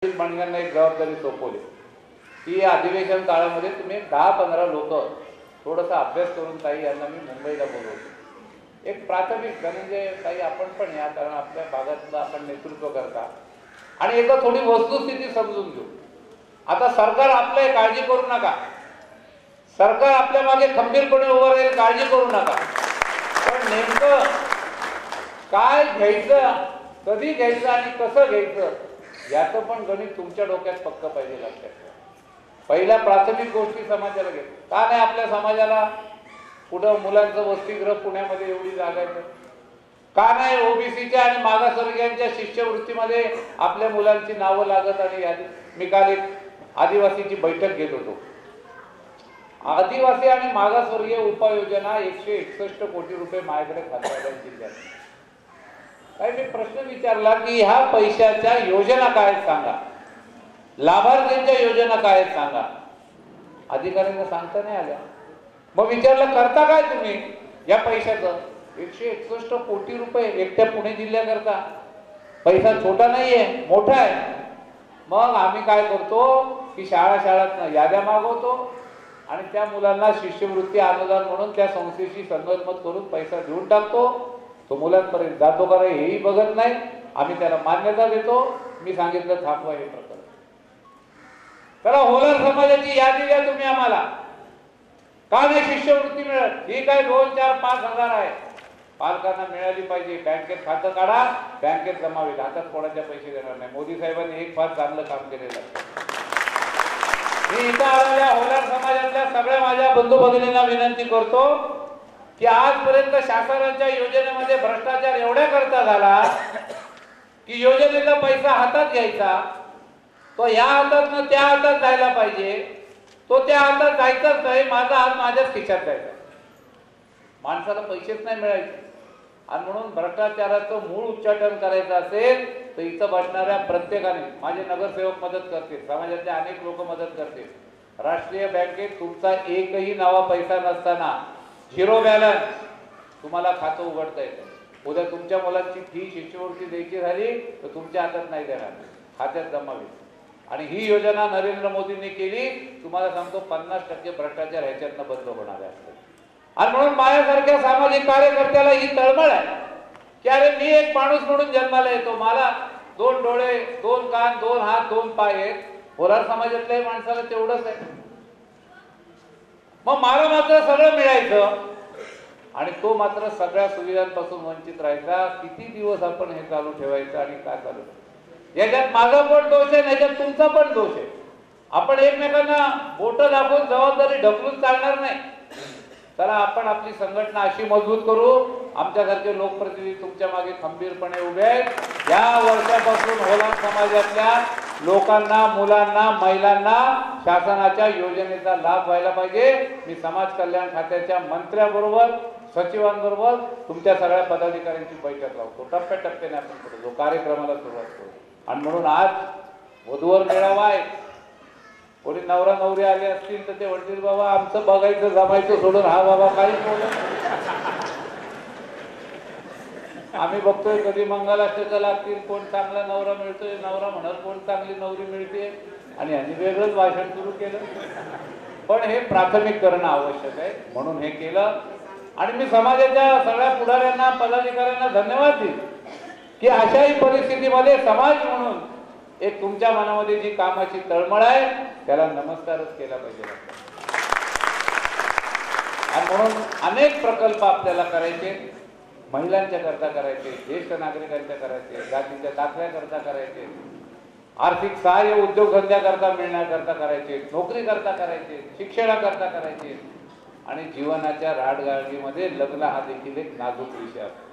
माणसांना एक जबाबदारी सोपवली की अधिवेशन काळामध्ये तुम्ही 10-15 लोक थोडासा अभ्यास करून ताई यांना मी मुंबईला बोलवतो। एक प्राथमिक म्हणजे ताई आपण पण या, कारण आपल्या भागातलं आपण नेतृत्व करता आणि एकदा थोडी वस्तुस्थिती समजून घेऊ। आता सरकार आपल्या काळजी करू नका, सरकार आपल्या मागे खंबीरपणे उभं राहील, काळजी करू नका, पण नेमकं काय घ्यायचं, कधी घ्यायचं आणि कसं घ्यायचं याचं पण गणित तुमच्या डोक्यात पक्क पाहिजे। लक्षात ठेवा, पहिल्या प्राथमिक गोष्टी समाजाला घे। का नाही आपल्या समाजाला पुढं मुलांचं वसतिगृह पुण्यामध्ये एवढी जागा आहे? का नाही ओबीसीच्या आणि मागासवर्गीयांच्या शिष्यवृत्तीमध्ये आपल्या मुलांची नावं लागत? आणि यादी मी काल एक आदिवासीची बैठक घेत होतो। आदिवासी आणि मागासवर्गीय उपाययोजना 161 कोटी रुपये माझ्याकडे खात्यात जिल्ह्यात। काय मी प्रश्न विचारला की ह्या पैशाच्या योजना काय सांगा, लाभार्थ्यांच्या योजना काय सांगा। अधिकाऱ्यांना सांगता नाही आल्या। मग विचारलं करता काय तुम्ही या पैशाचं? 161 कोटी रुपये एकट्या पुणे जिल्ह्याकरता पैसा छोटा नाहीये, मोठा आहे। मग आम्ही काय करतो की शाळात याद्या मागवतो आणि त्या मुलांना शिष्यवृत्ती अनुदान म्हणून त्या संस्थेशी संगनमत करून पैसा देऊन टाकतो। तो मुलांपर्यंत जातो का हेही बघत नाही, आम्ही त्याला मान्यता देतो। मी सांगितलं थांबवा हे प्रकरण, त्याला होलार समाजाची यादी द्या तुम्ही आम्हाला। का नाही शिष्यवृत्ती मिळत? ही काय 2, 4, 5 हजार आहे, पालकांना मिळाली पाहिजे। बँकेत खातं काढा, बँकेत जमावे, हातात कोणाच्या पैसे देणार नाही। मोदी साहेबांनी एक फार चांगलं काम केलेलं आहे। मी इथं आलेल्या होलार समाजातल्या सगळ्या माझ्या बंधू भगिनींना विनंती करतो की आजपर्यंत शासनाच्या योजनेमध्ये भ्रष्टाचार एवढ्या करता झाला की योजनेचा पैसा हातात घ्यायचा, तो या हातातनं त्या हातात जायला पाहिजे, तो त्या हातात जायचाच नाही, माझा हात माझ्याच खिशात जायचा। माणसाला पैसेच नाही मिळायचे। आणि म्हणून भ्रष्टाचाराचं मूळ उच्चाटन करायचं असेल तर इथं बसणाऱ्या प्रत्येकाने, माझे नगरसेवक मदत करतील, समाजातले अनेक लोक मदत करतील। राष्ट्रीय बँकेत तुमचा एकही नवा पैसा नसताना झिरो बॅलन्स तुम्हाला खातं उघडता येतं। उद्या तुमच्या मुलांची फी शिष्यवृत्ती द्यायची झाली तर तुमच्या हातात नाही देणार, खात्यात जमावी। आणि ही योजना नरेंद्र मोदींनी केली, तुम्हाला सांगतो 50% भ्रष्टाचार ह्याच्यातनं बंद होणार आहे। आणि म्हणून माझ्यासारख्या सामाजिक कार्यकर्त्याला ही तळमळ आहे की अरे मी एक माणूस म्हणून जन्माला येतो, मला 2 डोळे, 2 कान, 2 हात, 2 पाय आहेत। होलार समाजातल्या माणसाला तेवढंच आहे। मग मला मात्र सगळं मिळायचं आणि तो मात्र सगळ्या सुविधांपासून वंचित राहायचा। किती दिवस आपण हे चालू ठेवायचं आणि काय चालू? याच्यात माझा पण दोष आहे, याच्यात तुमचा पण दोष आहे। आपण एकमेकांना बोट दाखवून जबाबदारी ढकलून चालणार नाही। चला आपण आपली संघटना अशी मजबूत करू, आमच्यासारखे लोकप्रतिनिधी तुमच्या मागे खंबीरपणे उभे आहेत। या वर्षापासून होलार समाजातल्या लोकांना, मुलांना, महिलांना शासनाच्या योजनेचा लाभ व्हायला पाहिजे। मी समाज कल्याण खात्याच्या मंत्र्याबरोबर, सचिवांबरोबर तुमच्या सगळ्या पदाधिकाऱ्यांची बैठक लावतो। टप्प्याटप्प्याने आपण पुढे जो कार्यक्रमाला सुरुवात करू। आणि म्हणून आज वधूवर मेळावा आहे। कोणी नवरा नवरी आले असतील तर ते म्हणतील बाबा आमचं बघायचं जमायचं सोडून हा बाबा काहीच बोलत। आम्ही बघतोय कधी मंगलाष्टका लागतील, कोण चांगला नवरा मिळतोय, नवरा म्हणत कोण चांगली नवरी मिळते, आणि यांनी वेगळंच भाषण सुरू केलं। पण हे प्राथमिक करणं आवश्यक आहे, म्हणून हे केलं। आणि मी समाजाच्या सगळ्या पुढाऱ्यांना, पदाधिकाऱ्यांना धन्यवाद देईन की अशाही परिस्थितीमध्ये समाज म्हणून एक तुमच्या मनामध्ये जी कामाची तळमळ आहे त्याला नमस्कारच केला पाहिजे। आणि म्हणून अनेक प्रकल्प आपल्याला करायचे, महिलांच्या करता करायचे, ज्येष्ठ नागरिकांच्या करायचे, जातीच्या दाखल्याकरता करायचे, आर्थिक सहाय्य उद्योगधंद्याकरता मिळण्याकरता करायचे, नोकरी करता करायचे, शिक्षणाकरता करायचे। आणि जीवनाच्या राडगाडीमध्ये लग्न हा देखील एक नाजूक विषय असतो,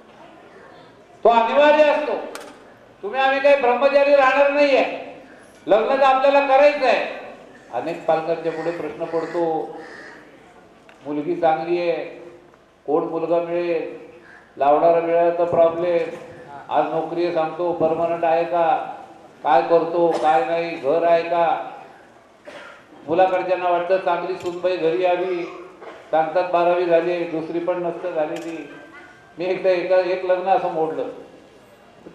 तो अनिवार्य असतो। तुम्ही आम्ही काही ब्रह्मचारी राहणार नाहीये, लग्न तर आपल्याला करायचं आहे। अनेक पालकांच्या पुढे प्रश्न पडतो, मुलगी चांगली आहे, कोण मुलगा मिळेल, लावणारा मिळाला तर प्रॉब्लेम, आज नोकरी सांगतो परमनंट आहे का, काय करतो काय नाही, घर आहे का। मुलाकडच्यांना वाटतं चांगली सुनबाई घरी यावी, सांगतात 12वी झाली, दुसरी पण नसतं झालेली। मी एकदा एक लग्न असं मोडलं,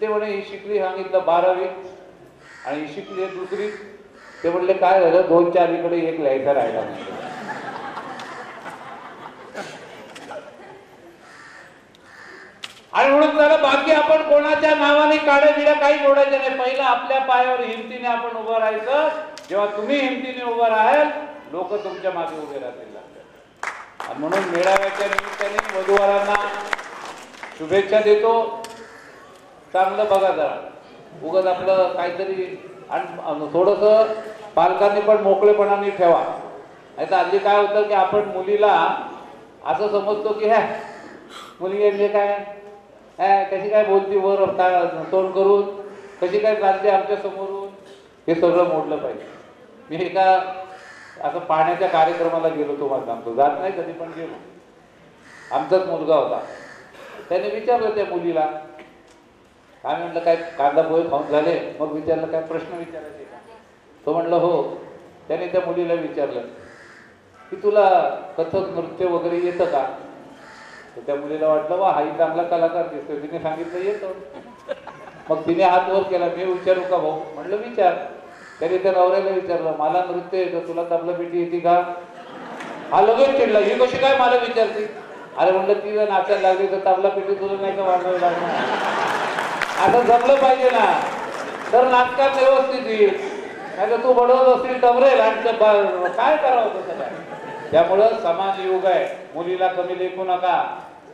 ते म्हणे ही शिकली, सांगितलं 12वी, आणि शिकली दुसरी. ते म्हणले काय झालं, 2च्या अलीकडे एक लिहायचा राहिला म्हणजे. आणि म्हणून झालं बाकी आपण कोणाच्या नावाने काड्या बिड्या काही जोडायच्या नाही. पहिला आपल्या पायावर हिमतीने आपण उभं राहायचं. जेव्हा तुम्ही हिमतीने उभं राहाल लोक तुमच्या मागे उभे राहतील. आणि म्हणून मेळाव्याच्या निमित्ताने वधूवरांना शुभेच्छा देतो. चांगलं बघा जरा, उगाच आपलं काहीतरी. आणि थोडंसं पालकांनी पण मोकळेपणाने ठेवा. नाही तर हल्ली काय होतं की आपण मुलीला असं समजतो की ह्या मुलगी म्हणजे काय, कशी काय बोलती वर तोंड करून, कशी काय चालते आमच्या समोरून. हे सगळं मोडलं पाहिजे. मी एका असं पाण्याच्या कार्यक्रमाला गेलो, तुम्हाला सांगतो, जात नाही कधी पण गेलो. आमचाच मुलगा होता. त्याने विचारलं त्या मुलीला, काय म्हटलं काय कांदा पोहे खाऊन झाले, मग विचारलं काय प्रश्न विचारायचे का. तो म्हणलं हो. त्याने त्या मुलीला विचारलं की तुला कथक नृत्य वगैरे येतं का. तर त्या मुलीला वाटलं वा हाही चांगला कलाकार दिसतोय. तिने सांगितलं येतं. मग तिने हात वर केला. मी विचारू का भाऊ, म्हणलं विचार. त्याने त्या नवऱ्याला विचारलं मला नृत्य येतं, तुला तबला पेटी येते का. हा लगेच चिडला, ही कशी काय मला विचारते. अरे म्हणलं ती जर नाचायला लागली तर तबला पेटी तुला नाही का वाजवावी लागणार. असं जमलं पाहिजे ना, तर नाटकात व्यवस्थित येईल. नाही तर तू बडवत असतील डबरेल आणि काय करावं तसं काय. त्यामुळं समाज युग आहे. मुलीला कमी लेखू नका,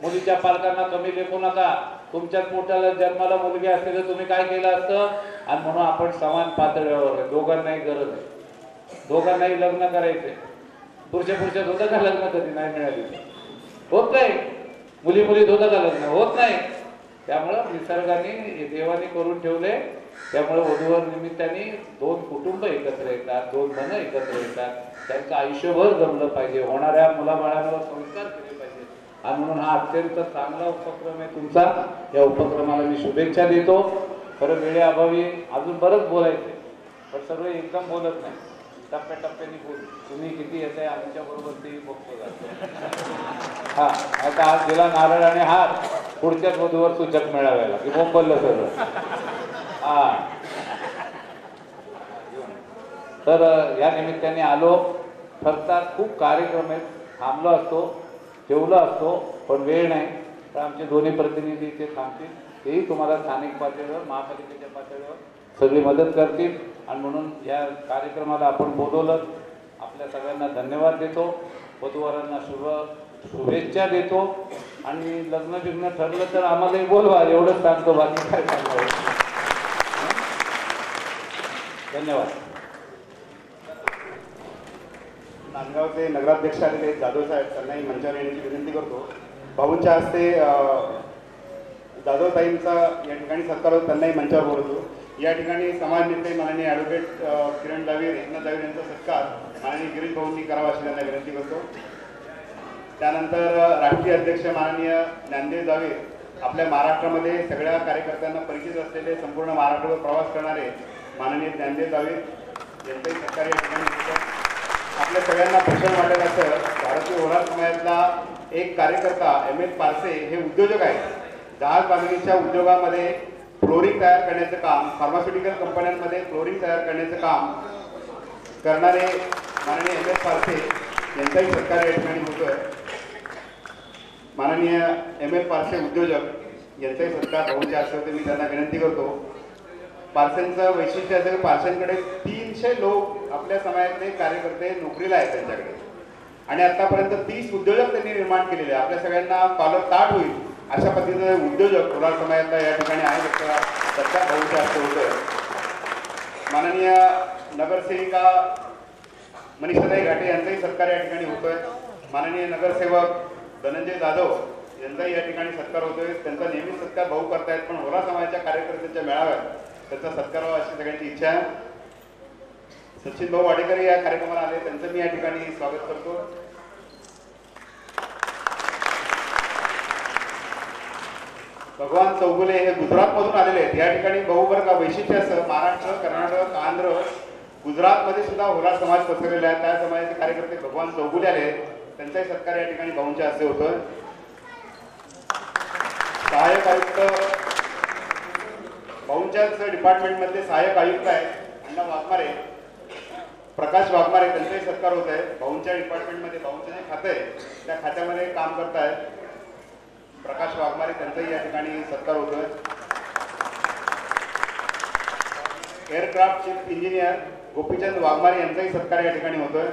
मुलीच्या पालकांना कमी लेखू नका. तुमच्यात पोटाला जन्माला मुलगी असते तर तुम्ही काय केलं असतं. आणि म्हणून आपण समान पातळीवर आहे. दोघांनाही गरज आहे, दोघांनाही लग्न करायचे. पुरुषात होतं का लग्न, कधी नाही मिळाली, होत नाही. मुलीत होतं का लग्न, होत नाही. त्यामुळं निसर्गाने देवाने करून ठेवले. त्यामुळे वधूवर निमित्ताने 2 कुटुंब एकत्र येतात, 2 मन एकत्र येतात. त्यांचं आयुष्यभर जमलं पाहिजे. होणाऱ्या मुलाबाळांवर संस्कार केले पाहिजे. आणि म्हणून हा अत्यंत चांगला उपक्रम आहे तुमचा. या उपक्रमाला मी शुभेच्छा देतो. खरं वेळेअभावी अजून बरंच बोलायचे, पण सगळे एकदम बोलत नाही, टप्प्याटप्प्याने बोल. तुम्ही किती येत आहे आमच्या बरोबर ते बघतो जातो. हा आता आज दिला नारळ आणि हात, पुढच्याच वधूवर सूचक मिळाव्याला की बोंबललं सगळं. हा तर या निमित्ताने आलो. ठरतात खूप कार्यक्रम आहेत, थांबलो असतो, ठेवलो असतो, पण वेळ नाही. तर आमचे दोन्ही प्रतिनिधी इथे थांबतील. तेही तुम्हाला स्थानिक पातळीवर, महापालिकेच्या पातळीवर सगळी मदत करतील. आणि म्हणून या कार्यक्रमाला आपण बोलवलं. आपल्या सगळ्यांना धन्यवाद देतो. वधूवरांना शुभेच्छा देतो. आणि लग्न बिग्न ठरलं तर आम्हालाही बोलवा, एवढंच सांगतो, बाकी काय सांगतो. धन्यवाद. नांदगावचे नगराध्यक्ष आलेले जाधव साहेब, त्यांनाही मंचावर येण्याची विनंती करतो. भाऊंच्या हस्ते जाधवताईंचा या ठिकाणी सत्कार होतो, त्यांनाही मंचावर बोलवतो. या ठिकाणी समाज नेते माननीय ॲडव्होकेट किरण दावीर, एकनाथ दावीर यांचा सत्कार माननीय गिरीश भाऊंनी करावा अशी त्यांना विनंती करतो. त्यानंतर राष्ट्रीय अध्यक्ष माननीय ज्ञानदेव दावीर, आपल्या महाराष्ट्रामध्ये सगळ्या कार्यकर्त्यांना परिचित असलेले, संपूर्ण महाराष्ट्रावर प्रवास करणारे माननीय ज्ञानदेव दावीर यांचंही सत्कार या ठिकाणी होतं. आपल्या सगळ्यांना भूषण वाटत असं भारतीय होरार समाजातला एक कार्यकर्ता एम.एस. पारसे हे उद्योजक आहेत. जहाज बांधणीच्या उद्योगामध्ये फ्लोरिंग तयार करण्याचं काम, फार्मास्युटिकल कंपन्यांमध्ये फ्लोरिंग तयार करण्याचं काम करणारे माननीय एम.एस. पारसे यांचाही सत्कार या ठिकाणी होतोय. माननीय एम.एस. पारसे उद्योजक यांचाही सत्कार भाऊंच्या हस्ते होते. मी त्यांना विनंती करतो. पारसेंचं वैशिष्ट्य असेल, पारसेंकडे 300 लोक आपल्या समाजातले कार्यकर्ते नोकरीला आहेत त्यांच्याकडे. आणि आतापर्यंत 30 उद्योजक त्यांनी निर्माण केलेले. आपल्या सगळ्यांना पालक ताट होईल अशा पद्धतीने उद्योजक होरार समाजातला या ठिकाणी आहे. सत्कार भाऊंच्या हस्ते होतोय. माननीय नगरसेविका मनीषाताई घाटे यांचाही सत्कार या ठिकाणी होतोय. माननीय नगरसेवक धनंजय जाधव यांचाही या ठिकाणी सत्कार होतोय. त्यांचा नेहमी सत्कार भाऊ करतायत, पण होरार समाजाच्या कार्यकर्त्यांच्या मेळाव्यात त्याचा सत्कार व्हावा अशी सगळ्यांची इच्छा आहे. सचिन भाऊ वाडेकर या कार्यक्रमाला आले, त्यांचं मी या ठिकाणी स्वागत करतो. भगवान चौगुले हे गुजरात मधून आलेले आहेत. या ठिकाणी भाऊ बरं का वैशिष्ट्य असं, महाराष्ट्र, कर्नाटक, आंध्र, गुजरातमध्ये सुद्धा होरार समाज पसरलेला आहे. त्या समाजाचे कार्यकर्ते भगवान चौगुले आले, त्यांचाही सत्कार या ठिकाणी भाऊंच्या हस्ते होतोय. सहाय्यक आयुक्त भाऊंच्याच डिपार्टमेंटमधले सहाय्यक आयुक्त आहेत अण्णा वाघमारे, प्रकाश वाघमारे, त्यांचाही सत्कार होत आहे. भाऊंच्या डिपार्टमेंटमध्ये भाऊंचं जे खातं आहे त्या खात्यामध्ये काम करत आहेत प्रकाश वाघमारे, त्यांचाही या ठिकाणी सत्कार होतोय. Aircraft chief engineer Gopichand Waghmare यांचाही सत्कार या ठिकाणी होतोय.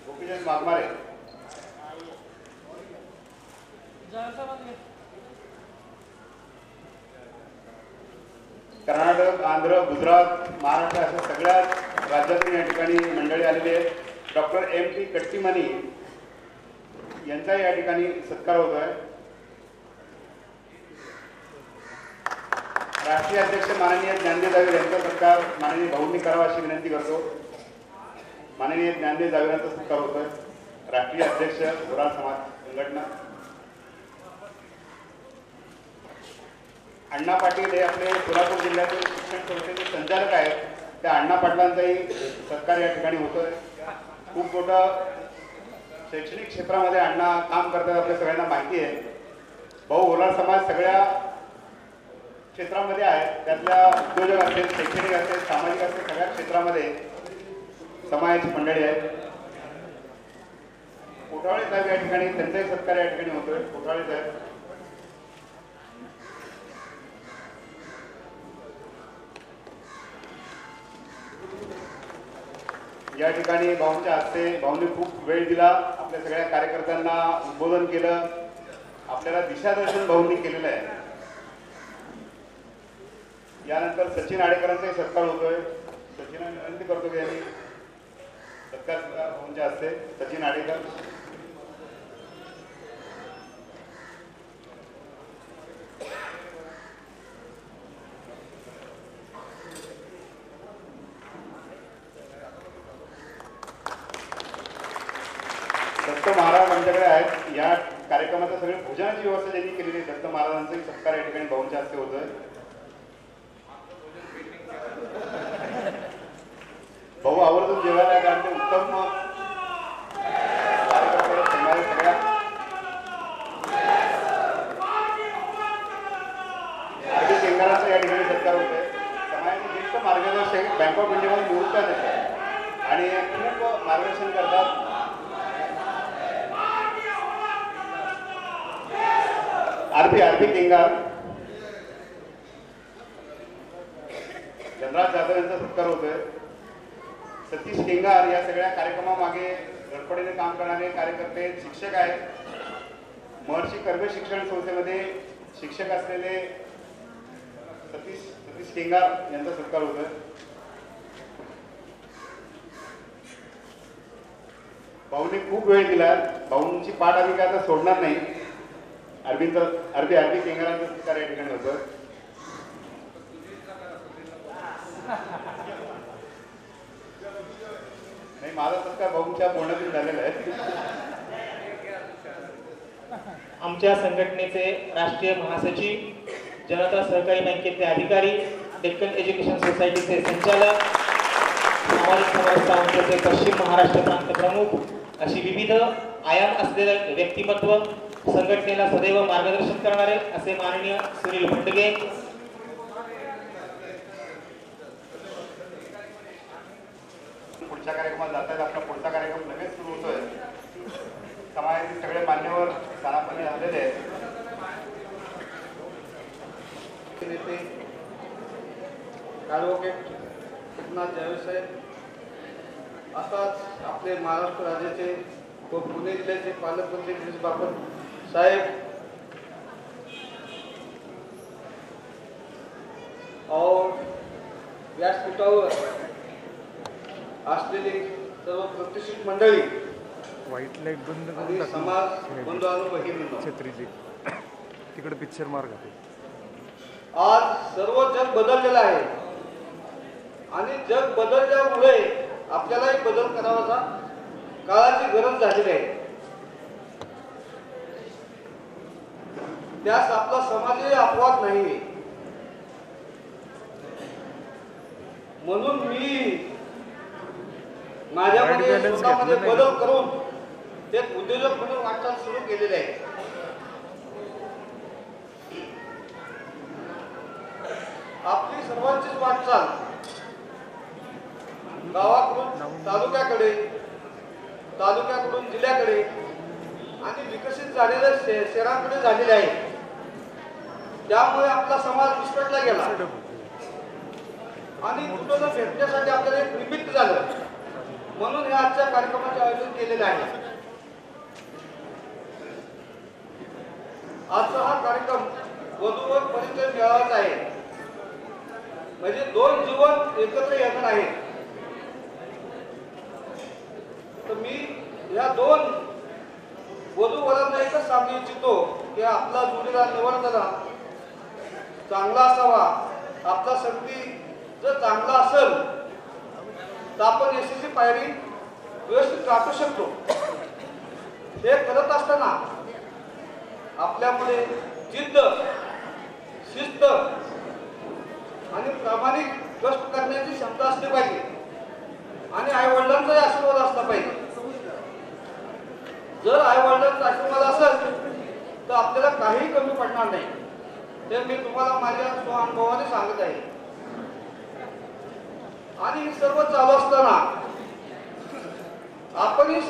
गोपीचंद वाघमारे. कर्नाटक, आंध्र, गुजरात, महाराष्ट्र अशा सगळ्या राज्यातून या ठिकाणी मंडळी आलेली आहेत. डॉक्टर MP कट्टीमनी यांचाही या ठिकाणी सत्कार होत आहे. राष्ट्रीय अध्यक्ष माननीय ज्ञानदेव जावीर यांचा सत्कार माननीय भाऊंनी करावा अशी विनंती करतो. माननीय ज्ञानदेव जावीर यांचा सत्कार होत आहे. राष्ट्रीय अध्यक्ष बोराळ समाज संघटना. अण्णा पाटील हे आपले सोलापूर जिल्ह्यातील शिक्षण संस्थेचे संचालक आहेत. त्या अण्णा पाटलांचाही सत्कार या ठिकाणी होतोय. खूप मोठं शैक्षणिक क्षेत्रामध्ये अण्णा काम करतात आपल्या सगळ्यांना माहिती आहे. भाऊ बोराळ समाज सगळ्या क्षेत्रामध्ये आहे, त्यातल्या उद्योजक असेल, शैक्षणिक असेल, सामाजिक असेल, सगळ्या क्षेत्रामध्ये समाजाची मंडळी आहेत. कोठाळे साहेब या ठिकाणी त्यांचाही सत्कार या ठिकाणी होतोय. कोठाळे साहेब. या ठिकाणी भाऊंच्या हस्ते भाऊंनी खूप वेळ दिला, आपल्या सगळ्या कार्यकर्त्यांना उद्बोधन केलं, आपल्याला दिशादर्शन भाऊंनी केलेलं आहे. यानंतर सचिन आडेकरांचाही सत्कार होतोय. सचिन विनंती करतो की यांनी सत्कार भाऊंच्या हस्ते. सचिन आडेकर. दत्त महाराज आमच्याकडे आहेत. या कार्यक्रमाचं सगळे भोजनाची व्यवस्था ज्यांनी केलेली आहे दत्त महाराजांचाही सत्कार या ठिकाणी भाऊंच्या हस्ते होतोय. भाऊ आवर्जून जेवायला कारण ते उत्तम कार्यकर्ते सगळ्या आरबी केंगारांचा या ठिकाणी सत्कार होतोय. समाजाचे ज्येष्ठ मार्गदर्शक बँक ऑफ इंडियामध्ये निवृत्त आहेत आणि खूप मार्गदर्शन करतात. आरबी केंगार. चंद्राज जाधव यांचा सत्कार होतोय. सतीश केंगार या सगळ्या कार्यक्रमामागे धडपडीने काम करणारे कार्यकर्ते, शिक्षक आहेत. महर्षी कर्वे शिक्षण संस्थेमध्ये शिक्षक असलेले सतीश केंगार यांचा सत्कार होतोय. भाऊंनी खूप वेळ दिला. भाऊंची पाठ आम्ही काय आता सोडणार नाही. आरबी केंगारांचा सत्कार या ठिकाणी होतोय. नाही, माझा सत्कार भाऊंच्या बोलण्यातून झालेला आहे. आमच्या संघटनेचे राष्ट्रीय महासचिव, जनता सहकारी बँकेचे अधिकारी, डेक्कन एज्युकेशन सोसायटीचे संचालक, सामाजिक समरसता मंचाचे पश्चिम महाराष्ट्र प्रांत प्रमुख अशी विविध आयाम असलेले व्यक्तिमत्व, संघटनेला सदैव मार्गदर्शन करणारे असे माननीय सुनील भंडगे, पुढच्या कार्यक्रमात जातात. आपला पुढचा कार्यक्रम लगेच सुरू होतोय. समाजातील सगळे मान्यवर स्थानापन्न झालेले आहेत. नेते ॲडव्होकेट एकनाथ जावे साहेब, असाच आपले महाराष्ट्र राज्याचे व पुणे जिल्ह्याचे पालकमंत्री गिरीश बापट साहेब, और व्यासपीठावर असलेली सर्व प्रतिष्ठित मंडळी, व्हाईट लाईट बंद आणि समाज बंधू आणि भगिनींनो, छत्रीजी तिकडे पिक्चर मार्ग आहे. आज सर्व जग बदललेलं आहे आणि जग बदलल्यामुळे आपल्यालाही बदल करावाचा काळाची गरज झालेली आहे. त्यास आपला समाजही अपवाद नाही. म्हणून मी माझ्यामध्ये स्वतःमध्ये बदल करून एक उद्योजक म्हणून वाटचाल सुरू केलेली आहे. आपली सर्वांचीच वाटचाल गावाकडून तालुक्याकडे, तालुक्याकडून जिल्ह्याकडे आणि विकसित झालेल्या शहराकडे झालेली आहे. त्यामुळे आपला समाज विस्कटला गेला आणि कुठं भेटण्यासाठी आपल्याला एक निमित्त झालं, म्हणून हे आजच्या कार्यक्रमाचे आयोजन केलेले आहे. आजचा हा कार्यक्रम वधूवर परिचय मेळावाचा आहे, म्हणजे दोन जीवन एकत्र येणार आहेत. तर मी या दोन वधूवरांना एकच सांगू इच्छितो की आपला जोडीदार निवडताना चांगला असावा. आपला संगती जर चांगला असेल तर आपण यशस्वी पायरी व्यवस्थित गाठू शकतो. हे करत असताना आपल्यामध्ये जिद्द, शिस्त आणि प्रामाणिक कष्ट करण्याची क्षमता असली पाहिजे आणि आई-वडिलांचाही आशीर्वाद असला पाहिजे. जर आई-वडिलांचा आशीर्वाद असेल तर आपल्याला काही कमी पडणार नाही. ते मी तुम्हाला माझ्या स्वानुभवाने सांगत आहे. आणि सर्व चालू असताना आपणही